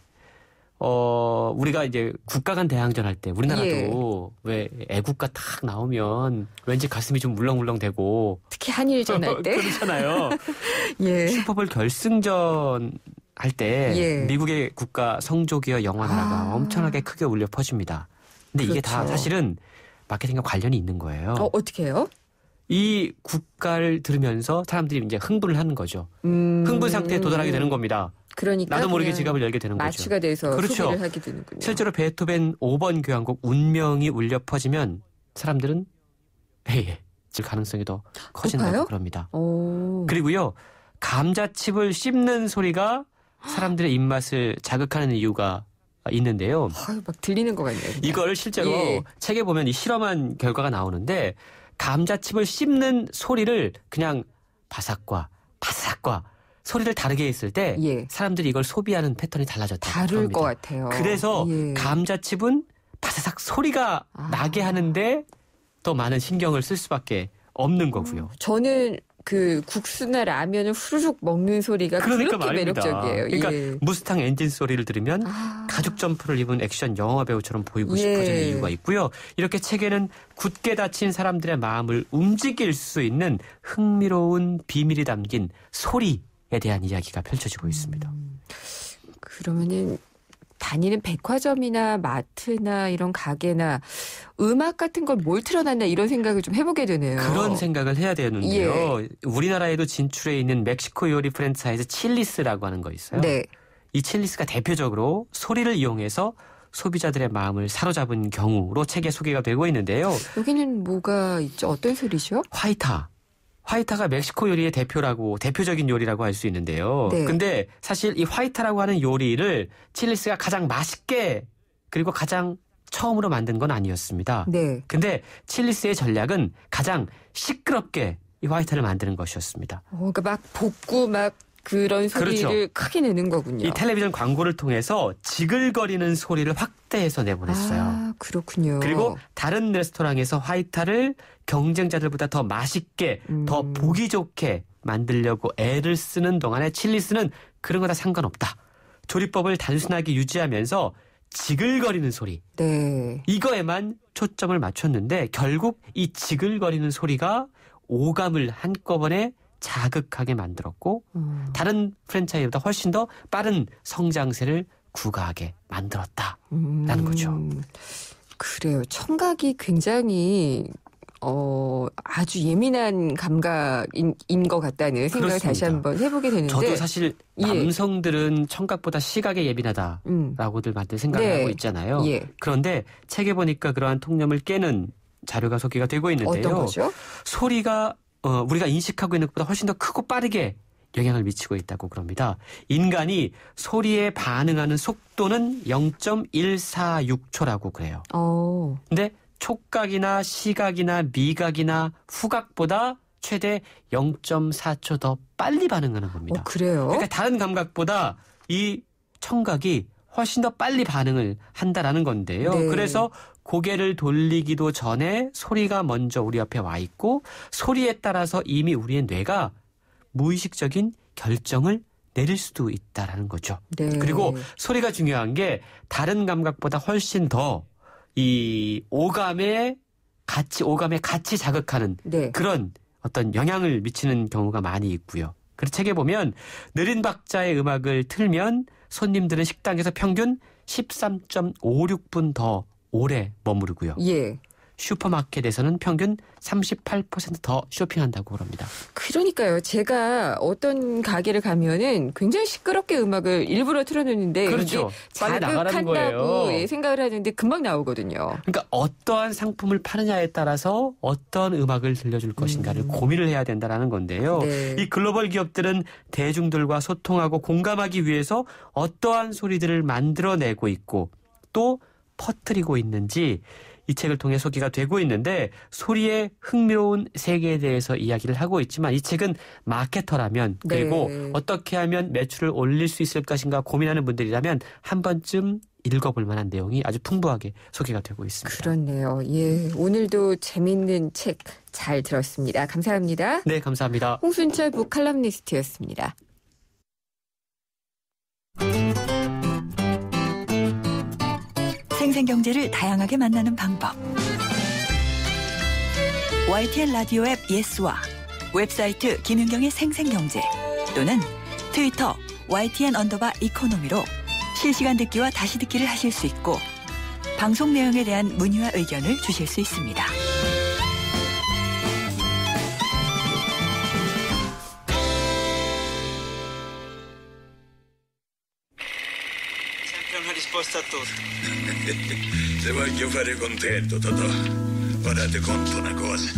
S12: 우리가 이제 국가 간 대항전 할 때 우리나라도 왜 애국가 탁 나오면 왠지 가슴이 좀 물렁물렁대고
S2: 특히 한일전 할 때
S12: 그렇잖아요. 슈퍼볼 결승전 할 때 미국의 국가 성조기와 영화나라가 엄청나게 크게 울려 퍼집니다. 근데 이게 다 사실은 마케팅과 관련이 있는 거예요.
S2: 어떻게 해요?
S12: 이 국가를 들으면서 사람들이 이제 흥분을 하는 거죠. 흥분 상태에 도달하게 되는 겁니다.
S2: 그러니까
S12: 나도 모르게 지갑을 열게 되는 거죠.
S2: 마취가 돼서
S12: 그렇죠.
S2: 소비를 하게 되는군요.
S12: 실제로 베토벤 5번 교향곡 운명이 울려 퍼지면 사람들은 질 가능성이 더 커진다고
S2: 높아요?
S12: 그럽니다.
S2: 오.
S12: 그리고요. 감자칩을 씹는 소리가 사람들의 입맛을 자극하는 이유가 있는데요.
S2: 막 들리는 것 같네요.
S12: 이걸 실제로 책에 보면 이 실험한 결과가 나오는데 감자칩을 씹는 소리를 그냥 바삭과 바삭과 소리를 다르게 했을 때 사람들이 이걸 소비하는 패턴이 달라졌다고
S2: 다를
S12: 합니다.
S2: 것 같아요.
S12: 그래서 감자칩은 바사삭 소리가 나게 하는데 더 많은 신경을 쓸 수밖에 없는 거고요.
S2: 저는 그 국수나 라면을 후루룩 먹는 소리가 그렇게
S12: 말입니다.
S2: 매력적이에요.
S12: 그러니까 무스탕 엔진 소리를 들으면 가죽 점퍼를 입은 액션 영화 배우처럼 보이고 싶어지는 이유가 있고요. 이렇게 책에는 굳게 닫힌 사람들의 마음을 움직일 수 있는 흥미로운 비밀이 담긴 소리에 대한 이야기가 펼쳐지고 있습니다.
S2: 그러면은 다니는 백화점이나 마트나 이런 가게나 음악 같은 걸 뭘 틀어놨나 이런 생각을 좀 해보게 되네요.
S12: 그런 생각을 해야 되는데요. 우리나라에도 진출해 있는 멕시코 요리 프랜차이즈 칠리스라고 하는 거 있어요.
S2: 네.
S12: 이 칠리스가 대표적으로 소리를 이용해서 소비자들의 마음을 사로잡은 경우로 책에 소개가 되고 있는데요.
S2: 여기는 뭐가 있죠? 어떤 소리죠?
S12: 화이타가 멕시코 요리의 대표적인 요리라고 할 수 있는데요. 근데 사실 이 화이타라고 하는 요리를 칠리스가 가장 맛있게 그리고 가장 처음으로 만든 건 아니었습니다. 근데 칠리스의 전략은 가장 시끄럽게 이 화이타를 만드는 것이었습니다.
S2: 그러니까 막 볶고 막 그런 소리를 크게 내는 거군요.
S12: 이 텔레비전 광고를 통해서 지글거리는 소리를 확대해서 내보냈어요.
S2: 그렇군요.
S12: 그리고 다른 레스토랑에서 화이타를 경쟁자들보다 더 맛있게, 더 보기 좋게 만들려고 애를 쓰는 동안에 칠리스는 그런 거 다 상관없다. 조리법을 단순하게 유지하면서 지글거리는 소리. 이거에만 초점을 맞췄는데 결국 이 지글거리는 소리가 오감을 한꺼번에 자극하게 만들었고 다른 프랜차이즈보다 훨씬 더 빠른 성장세를 구가하게 만들었다라는 거죠.
S2: 그래요. 청각이 굉장히 아주 예민한 감각인 것 같다는 생각을 다시 한번 해보게 되는데
S12: 저도 사실 남성들은 청각보다 시각에 예민하다라고들 많이 생각을 하고 있잖아요. 그런데 책에 보니까 그러한 통념을 깨는 자료가 소개가 되고 있는데요.
S2: 어떤 거죠?
S12: 소리가 우리가 인식하고 있는 것보다 훨씬 더 크고 빠르게 영향을 미치고 있다고 그럽니다. 인간이 소리에 반응하는 속도는 0.146초라고 그래요. 근데 촉각이나 시각이나 미각이나 후각보다 최대 0.4초 더 빨리 반응하는 겁니다.
S2: 그래요?
S12: 그러니까 다른 감각보다 이 청각이 훨씬 더 빨리 반응을 한다라는 건데요. 그래서 고개를 돌리기도 전에 소리가 먼저 우리 옆에 와 있고 소리에 따라서 이미 우리의 뇌가 무의식적인 결정을 내릴 수도 있다라는 거죠. 그리고 소리가 중요한 게 다른 감각보다 훨씬 더 이 오감에 같이 자극하는 그런 어떤 영향을 미치는 경우가 많이 있고요. 그래서 책에 보면 느린 박자의 음악을 틀면 손님들은 식당에서 평균 13.56분 더 오래 머무르고요. 슈퍼마켓에서는 평균 38% 더 쇼핑한다고 합니다.
S2: 그러니까요. 제가 어떤 가게를 가면은 굉장히 시끄럽게 음악을 일부러 틀어놓는데
S12: 그렇죠. 빨리 나가라는 거예요.
S2: 생각을 하는데 금방 나오거든요.
S12: 그러니까 어떠한 상품을 파느냐에 따라서 어떤 음악을 들려줄 것인가를 고민을 해야 된다는 건데요. 이 글로벌 기업들은 대중들과 소통하고 공감하기 위해서 어떠한 소리들을 만들어내고 있고 또 퍼뜨리고 있는지 이 책을 통해 소개가 되고 있는데 소리의 흥미로운 세계에 대해서 이야기를 하고 있지만 이 책은 마케터라면 그리고 어떻게 하면 매출을 올릴 수 있을 것인가 고민하는 분들이라면 한 번쯤 읽어볼 만한 내용이 아주 풍부하게 소개가 되고 있습니다.
S2: 그렇네요. 오늘도 재미있는 책 잘 들었습니다. 감사합니다.
S12: 네, 감사합니다.
S2: 홍순철 북칼럼니스트였습니다.
S13: 생생경제를 다양하게 만나는 방법. YTN 라디오 앱 예스와 웹사이트 김윤경의 생생경제 또는 트위터 YTN_이코노미로 실시간 듣기와 다시 듣기를 하실 수 있고 방송 내용에 대한 문의와 의견을 주실 수 있습니다.
S14: stato?
S15: Se voglio fare contento, Totò, ora ti conto una cosa.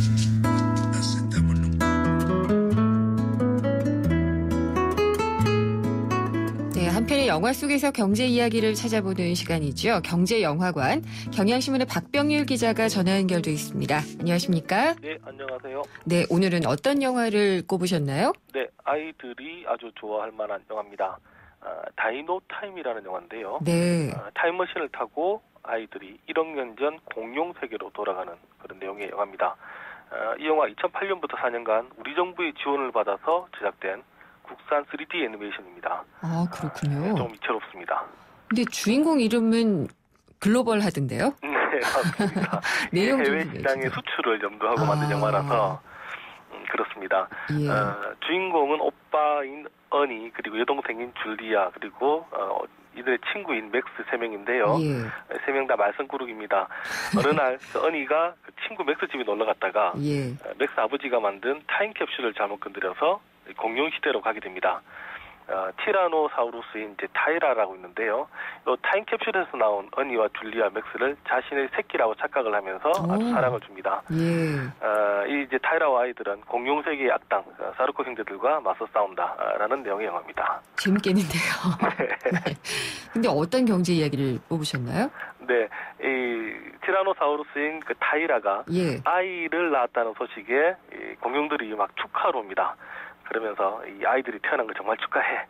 S2: 네, 한편의 영화 속에서 경제 이야기를 찾아보는 시간이죠. 경제영화관, 경향신문의 박병률 기자가 전화 연결돼 있습니다. 안녕하십니까?
S16: 네, 안녕하세요.
S2: 네, 오늘은 어떤 영화를 꼽으셨나요?
S16: 네, 아이들이 아주 좋아할 만한 영화입니다. 다이노 타임이라는 영화인데요.
S2: 네.
S16: 타임머신을 타고 아이들이 1억 년 전 공룡 세계로 돌아가는 그런 내용의 영화입니다. 이 영화 2008년부터 4년간 우리 정부의 지원을 받아서 제작된 국산 3D 애니메이션입니다.
S2: 아, 그렇군요.
S16: 좀 위태롭습니다.
S2: 근데 주인공 이름은 글로벌 하던데요?
S16: 네, 맞습니다.
S2: 내용
S16: 해외 시장의 수출을 염두하고 만든 영화라서 그렇습니다.
S2: 예.
S16: 주인공은 오빠인 어니, 그리고 여동생인 줄리아, 그리고 이들의 친구인 맥스 3명인데요.
S2: 예.
S16: 3명 다 말썽꾸러기입니다. 어느 날 그 어니가 그 친구 맥스 집에 놀러 갔다가
S2: 예.
S16: 맥스 아버지가 만든 타임캡슐을 잘못 건드려서 공룡 시대로 가게 됩니다. 티라노사우루스인 이제 타이라라고 있는데요. 이 타임캡슐에서 나온 어니와 줄리아 맥스를 자신의 새끼라고 착각을 하면서 아주 사랑을 줍니다.
S2: 예.
S16: 이 이제 타이라와 아이들은 공룡 세계의 악당 사르코 형제들과 맞서 싸운다라는 내용의 영화입니다.
S2: 재밌겠는데요. 네. 근데 어떤 경제 이야기를 뽑으셨나요?
S16: 네, 이 티라노사우루스인 그 타이라가
S2: 예.
S16: 아이를 낳았다는 소식에 이 공룡들이 막 축하로 옵니다. 그러면서 이 아이들이 태어난 걸 정말 축하해.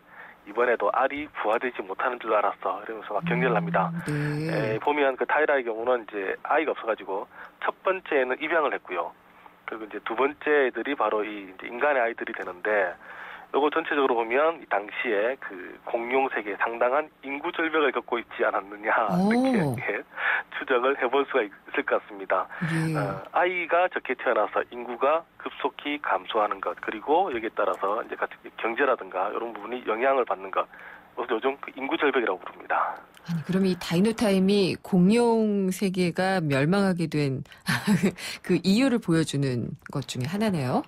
S16: 이번에도 알이 부화되지 못하는 줄 알았어. 이러면서 막 격려를 합니다.
S2: 네.
S16: 보면 그 타이라의 경우는 이제 아이가 없어가지고 첫 번째는 입양을 했고요. 그리고 이제 두 번째 애들이 바로 이 이제 인간의 아이들이 되는데, 요거 전체적으로 보면 이 당시에 그 공룡 세계에 상당한 인구 절벽을 겪고 있지 않았느냐 이렇게 추정을 해볼 수가 있을 것 같습니다. 아이가 적게 태어나서 인구가 급속히 감소하는 것, 그리고 여기에 따라서 이제 경제라든가 이런 부분이 영향을 받는 것, 요즘 그 인구 절벽이라고 부릅니다.
S2: 아니, 그럼 이 다이노타임이 공룡 세계가 멸망하게 된 그 이유를 보여주는 것 중에 하나네요.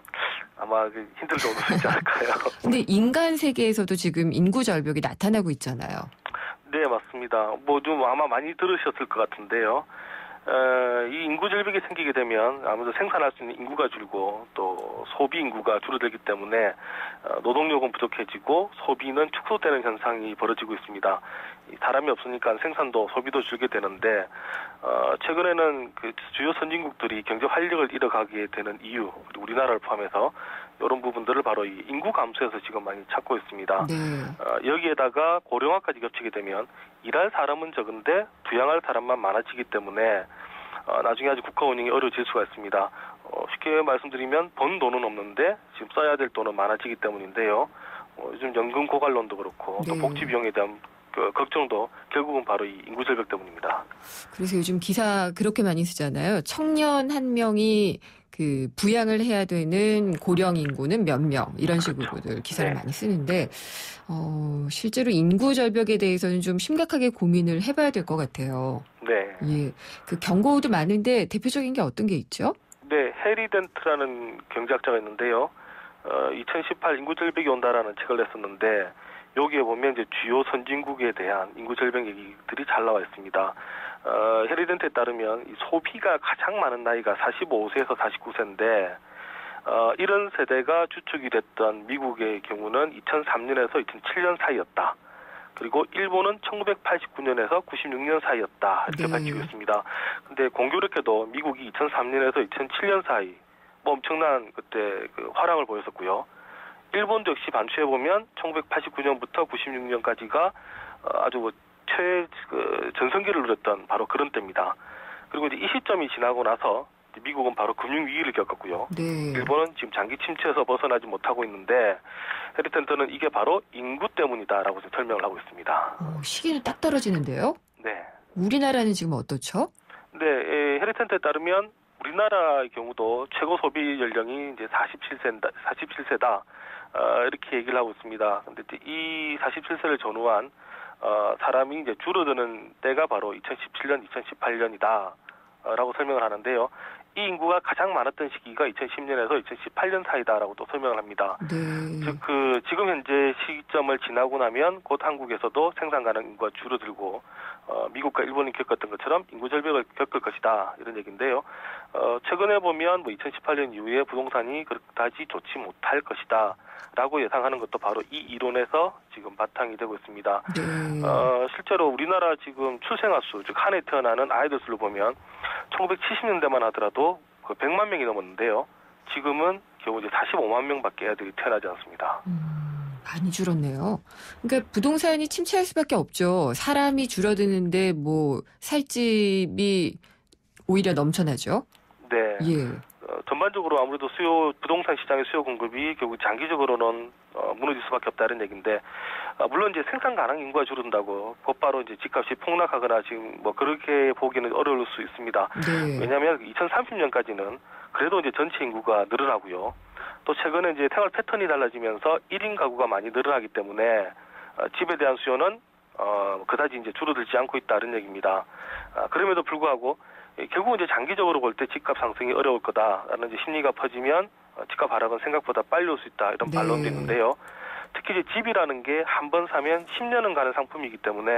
S16: 아마 그 힌트를 좀 얻을 수 있지 않을까요?
S2: 근데 인간 세계에서도 지금 인구 절벽이 나타나고 있잖아요.
S16: 네, 맞습니다. 뭐 좀 아마 많이 들으셨을 것 같은데요. 이 인구 절벽이 생기게 되면 아무래도 생산할 수 있는 인구가 줄고 또 소비 인구가 줄어들기 때문에 노동력은 부족해지고 소비는 축소되는 현상이 벌어지고 있습니다. 사람이 없으니까 생산도 소비도 줄게 되는데 최근에는 그 주요 선진국들이 경제 활력을 잃어가게 되는 이유, 그리고 우리나라를 포함해서 이런 부분들을 바로 이 인구 감소에서 지금 많이 찾고 있습니다.
S2: 네.
S16: 여기에다가 고령화까지 겹치게 되면 일할 사람은 적은데 부양할 사람만 많아지기 때문에 나중에 아주 국가 운영이 어려워질 수가 있습니다. 쉽게 말씀드리면 번 돈은 없는데 지금 써야 될 돈은 많아지기 때문인데요. 요즘 연금 고갈론도 그렇고 또 복지 비용에 대한 그 걱정도 결국은 바로 이 인구 절벽 때문입니다.
S2: 그래서 요즘 기사 그렇게 많이 쓰잖아요. 청년 한 명이 그 부양을 해야 되는 고령 인구는 몇 명, 이런 식으로들 기사를 많이 쓰는데 실제로 인구 절벽에 대해서는 좀 심각하게 고민을 해봐야 될 것 같아요.
S16: 네.
S2: 예, 그 경고도 많은데 대표적인 게 어떤 게 있죠?
S16: 네, 해리 덴트라는 경제학자가 있는데요. 2018 인구 절벽이 온다라는 책을 냈었는데 여기에 보면 이제 주요 선진국에 대한 인구 절벽 얘기들이 잘 나와 있습니다. 해리 덴트에 따르면 이 소비가 가장 많은 나이가 45세에서 49세인데 이런 세대가 주축이 됐던 미국의 경우는 2003년에서 2007년 사이였다. 그리고 일본은 1989년에서 96년 사이였다. 이렇게 밝히고 있습니다. 근데 공교롭게도 미국이 2003년에서 2007년 사이 뭐 엄청난 그때 그 화랑을 보였었고요. 일본도 역시 반추해보면 1989년부터 96년까지가 아주 뭐 전성기를 누렸던 바로 그런 때입니다. 그리고 이제 이 시점이 지나고 나서 미국은 바로 금융위기를 겪었고요.
S2: 네.
S16: 일본은 지금 장기 침체에서 벗어나지 못하고 있는데 해리 덴트는 이게 바로 인구 때문이다라고 설명을 하고 있습니다.
S2: 시기는 딱 떨어지는데요?
S16: 네.
S2: 우리나라는 지금 어떻죠?
S16: 네, 해리 덴트에 따르면 우리나라의 경우도 최고 소비 연령이 이제 47세다. 이렇게 얘기를 하고 있습니다. 근데 이 47세를 전후한 사람이 이제 줄어드는 때가 바로 2017년, 2018년이다. 라고 설명을 하는데요. 이 인구가 가장 많았던 시기가 2010년에서 2018년 사이다라고 또 설명을 합니다.
S2: 네.
S16: 즉, 지금 현재 시점을 지나고 나면 곧 한국에서도 생산 가능 인구가 줄어들고 미국과 일본이 겪었던 것처럼 인구 절벽을 겪을 것이다 이런 얘기인데요. 최근에 보면 2018년 이후에 부동산이 그다지 좋지 못할 것이다라고 예상하는 것도 바로 이 이론에서 지금 바탕이 되고 있습니다. 실제로 우리나라 지금 출생아 수, 즉 한 해 태어나는 아이들 수를 보면 1970년대만 하더라도 그 100만 명이 넘었는데요. 지금은 겨우 이제 45만 명밖에 애들이 태어나지 않습니다.
S2: 많이 줄었네요. 그러니까 부동산이 침체할 수밖에 없죠. 사람이 줄어드는데 살 집이 오히려 넘쳐나죠.
S16: 네.
S2: 예.
S16: 전반적으로 아무래도 부동산 시장의 수요 공급이 결국 장기적으로는 무너질 수밖에 없다는 얘기인데, 물론 이제 생산 가능 인구가 줄어든다고 곧바로 이제 집값이 폭락하거나 지금 그렇게 보기는 어려울 수 있습니다.
S2: 네.
S16: 왜냐하면 2030년까지는 그래도 이제 전체 인구가 늘어나고요. 또 최근에 이제 생활 패턴이 달라지면서 1인 가구가 많이 늘어나기 때문에 집에 대한 수요는 그다지 이제 줄어들지 않고 있다는 얘기입니다. 그럼에도 불구하고 결국은 이제 장기적으로 볼 때 집값 상승이 어려울 거다라는 이제 심리가 퍼지면 집값 하락은 생각보다 빨리 올 수 있다 이런 반론도 있는데요. 특히 이제 집이라는 게 한 번 사면 10년은 가는 상품이기 때문에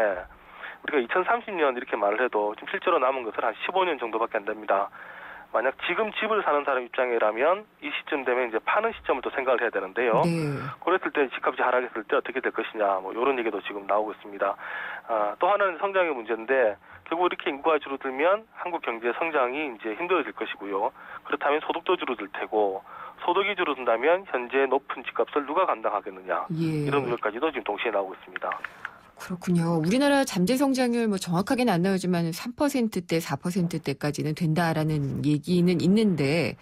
S16: 우리가 2030년 이렇게 말을 해도 지금 실제로 남은 것은 한 15년 정도밖에 안 됩니다. 만약 지금 집을 사는 사람 입장이라면 이 시점 되면 이제 파는 시점을 또 생각을 해야 되는데요. 그랬을 때 집값이 하락했을 때 어떻게 될 것이냐 이런 얘기도 지금 나오고 있습니다. 또 하나는 성장의 문제인데 결국 이렇게 인구가 줄어들면 한국 경제 성장이 이제 힘들어질 것이고요. 그렇다면 소득도 줄어들 테고 소득이 줄어든다면 현재 높은 집값을 누가 감당하겠느냐 이런 우려까지도 지금 동시에 나오고 있습니다.
S2: 그렇군요. 우리나라 잠재 성장률 정확하게는 안 나오지만 3%대, 4%대까지는 된다라는 얘기는 있는데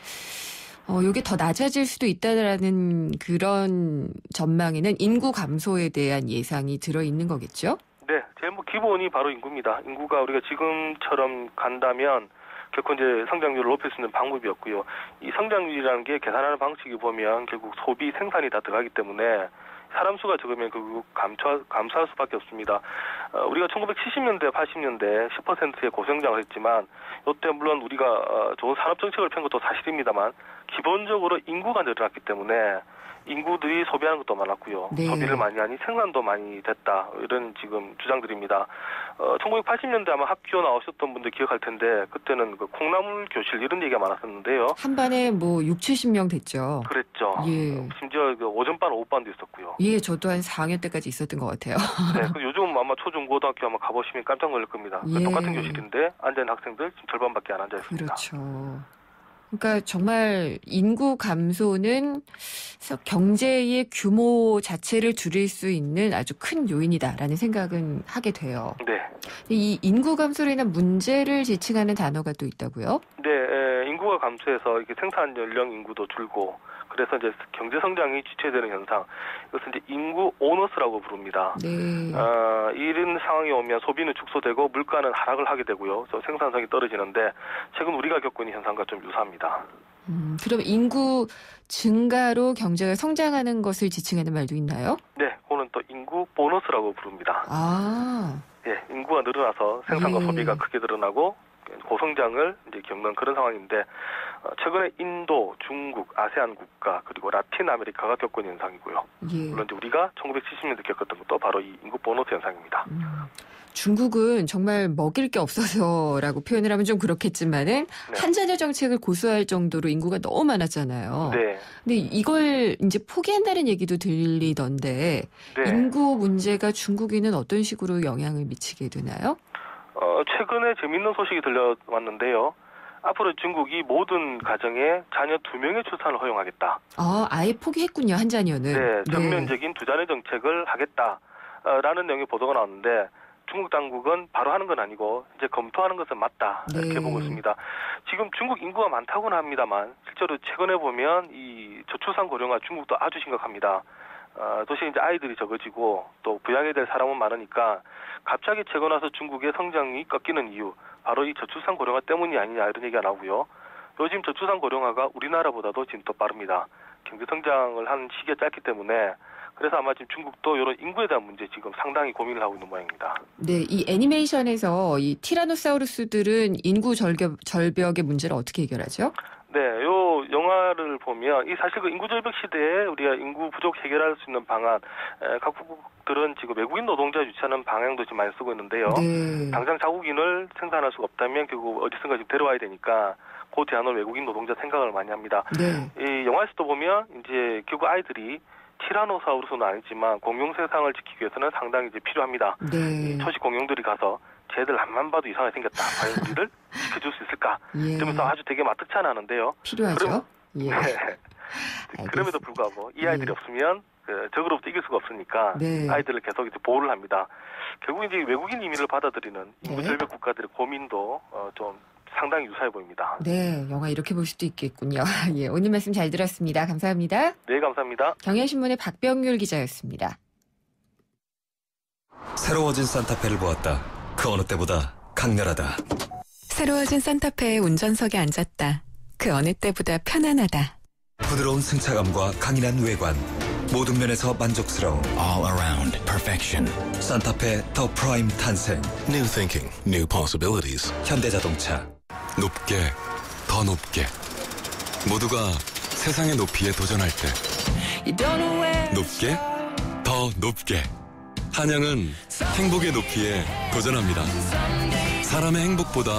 S2: 이게 더 낮아질 수도 있다라는 그런 전망에는 인구 감소에 대한 예상이 들어있는 거겠죠?
S16: 네. 제일 기본이 바로 인구입니다. 인구가 우리가 지금처럼 간다면 결코 이제 성장률을 높일 수 있는 방법이었고요. 이 성장률이라는 게 계산하는 방식이 보면 결국 소비, 생산이 다 들어가기 때문에 사람 수가 적으면 결국 감소할 수밖에 없습니다. 우리가 1970년대, 80년대 10%의 고성장을 했지만 이때 물론 우리가 좋은 산업 정책을 편 것도 사실입니다만 기본적으로 인구가 늘어났기 때문에 인구들이 소비하는 것도 많았고요. 소비를 많이 하니 생산도 많이 됐다. 이런 지금 주장들입니다. 1980년대 아마 학교 나오셨던 분들 기억할 텐데 그때는 그 콩나물 교실 이런 얘기가 많았었는데요.
S2: 한 반에 6, 70명 됐죠.
S16: 그랬죠.
S2: 예.
S16: 심지어 오전반, 오후반도 있었고요.
S2: 예, 저도 한 4학년 때까지 있었던 것 같아요.
S16: 네, 요즘 아마 초중고등학교 아마 가보시면 깜짝 놀랄 겁니다. 똑같은 교실인데 앉아있는 학생들 지금 절반밖에 안 앉아 있습니다.
S2: 그렇죠. 그러니까 정말 인구 감소는 경제의 규모 자체를 줄일 수 있는 아주 큰 요인이다라는 생각은 하게 돼요.
S16: 네.
S2: 이 인구 감소로 인한 문제를 지칭하는 단어가 또 있다고요?
S16: 네, 인구가 감소해서 이게 생산 연령 인구도 줄고 그래서 이제 경제 성장이 주체되는 현상. 이것은 이제 인구 오너스라고 부릅니다.
S2: 네.
S16: 이런 상황이 오면 소비는 축소되고 물가는 하락을 하게 되고요. 그래서 생산성이 떨어지는데 최근 우리가 겪고 있는 현상과 좀 유사합니다.
S2: 그럼 인구 증가로 경제가 성장하는 것을 지칭하는 말도 있나요?
S16: 네, 그거는 또 인구 보너스라고 부릅니다.
S2: 아.
S16: 네, 인구가 늘어나서 생산과 소비가 크게 늘어나고 고성장을 이제 겪는 그런 상황인데 최근에 인도, 중국, 아세안 국가 그리고 라틴 아메리카가 겪고 있는 현상이고요. 물론 이제 우리가 1970년대 겪었던 것도 바로 이 인구 보너스 현상입니다.
S2: 중국은 정말 먹일 게 없어서라고 표현을 하면 좀 그렇겠지만은 한자녀 정책을 고수할 정도로 인구가 너무 많았잖아요.
S16: 네.
S2: 근데 이걸 이제 포기한다는 얘기도 들리던데 인구 문제가 중국에는 어떤 식으로 영향을 미치게 되나요?
S16: 최근에 재밌는 소식이 들려왔는데요. 앞으로 중국이 모든 가정에 자녀 2명의 출산을 허용하겠다.
S2: 아예 포기했군요, 한 자녀는.
S16: 네, 전면적인 두자녀 정책을 하겠다라는 내용의 보도가 나왔는데 중국 당국은 바로 하는 건 아니고 이제 검토하는 것은 맞다 이렇게 보고 있습니다. 지금 중국 인구가 많다고는 합니다만 실제로 최근에 보면 이 저출산 고령화 중국도 아주 심각합니다. 도시에 이제 아이들이 적어지고 또 부양해야 될 사람은 많으니까 갑자기 최근 와서 중국의 성장이 꺾이는 이유 바로 이 저출산 고령화 때문이 아니냐 이런 얘기가 나오고요. 요즘 저출산 고령화가 우리나라보다도 지금 더 빠릅니다. 경제 성장을 한 시기가 짧기 때문에 그래서 아마 지금 중국도 이런 인구에 대한 문제 지금 상당히 고민을 하고 있는 모양입니다.
S2: 네, 이 애니메이션에서 이 티라노사우루스들은 인구 절벽의 문제를 어떻게 해결하죠?
S16: 네, 요 영화 결과를 보면 이 사실 그 인구 절벽 시대에 우리가 인구 부족 해결할 수 있는 방안, 각국들은 지금 외국인 노동자 유치하는 방향도 지금 많이 쓰고 있는데요. 당장 자국인을 생산할 수가 없다면 결국 어디선가 지금 데려와야 되니까 그 대안으로 외국인 노동자 생각을 많이 합니다. 이 영화에서도 보면 이제 결국 아이들이 티라노사우루스는 아니지만 공룡 세상을 지키기 위해서는 상당히 이제 필요합니다. 초식 공룡들이 가서 쟤들 앞만 봐도 이상하게 생겼다. 과연 우리를 지켜줄 수 있을까? 이러면서 아주 되게 마뜩찬하는데요.
S2: 필요하죠.
S16: 네. 그럼에도 불구하고 이 아이들이 없으면 적으로부터 이길 수가 없으니까 아이들을 계속 이제 보호를 합니다. 결국 이제 외국인 이민을 받아들이는 인구 절벽 국가들의 고민도 좀 상당히 유사해 보입니다.
S2: 네, 영화 이렇게 볼 수도 있겠군요. 예, 오늘 말씀 잘 들었습니다. 감사합니다.
S16: 네, 감사합니다.
S2: 경향신문의 박병률 기자였습니다.
S14: 새로워진 산타페를 보았다. 그 어느 때보다 강렬하다.
S4: 새로워진 산타페의 운전석에 앉았다. 그 어느 때보다 편안하다.
S14: 부드러운 승차감과 강인한 외관. 모든 면에서 만족스러운
S17: All around perfection.
S14: 산타페 더 프라임 탄생.
S17: New thinking, new possibilities.
S14: 현대자동차.
S18: 높게, 더 높게. 모두가 세상의 높이에 도전할 때. 높게, 더 높게. 한양은 행복의 높이에 도전합니다. 사람의 행복보다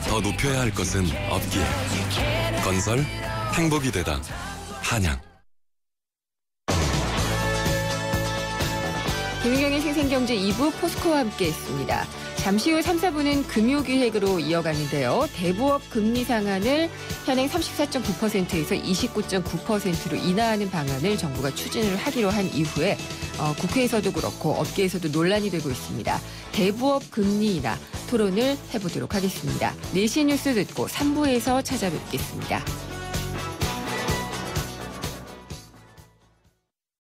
S18: 더 높여야 할 것은 없기에. 건설, 행복이 되다. 한양.
S2: 김윤경의 생생경제 2부 포스코와 함께했습니다. 잠시 후 3, 4부는 금요기획으로 이어가는데요. 대부업 금리 상한을 현행 34.9%에서 29.9%로 인하하는 방안을 정부가 추진을 하기로 한 이후에 국회에서도 그렇고 업계에서도 논란이 되고 있습니다. 대부업 금리 인하 토론을 해보도록 하겠습니다. 4시 뉴스 듣고 3부에서 찾아뵙겠습니다.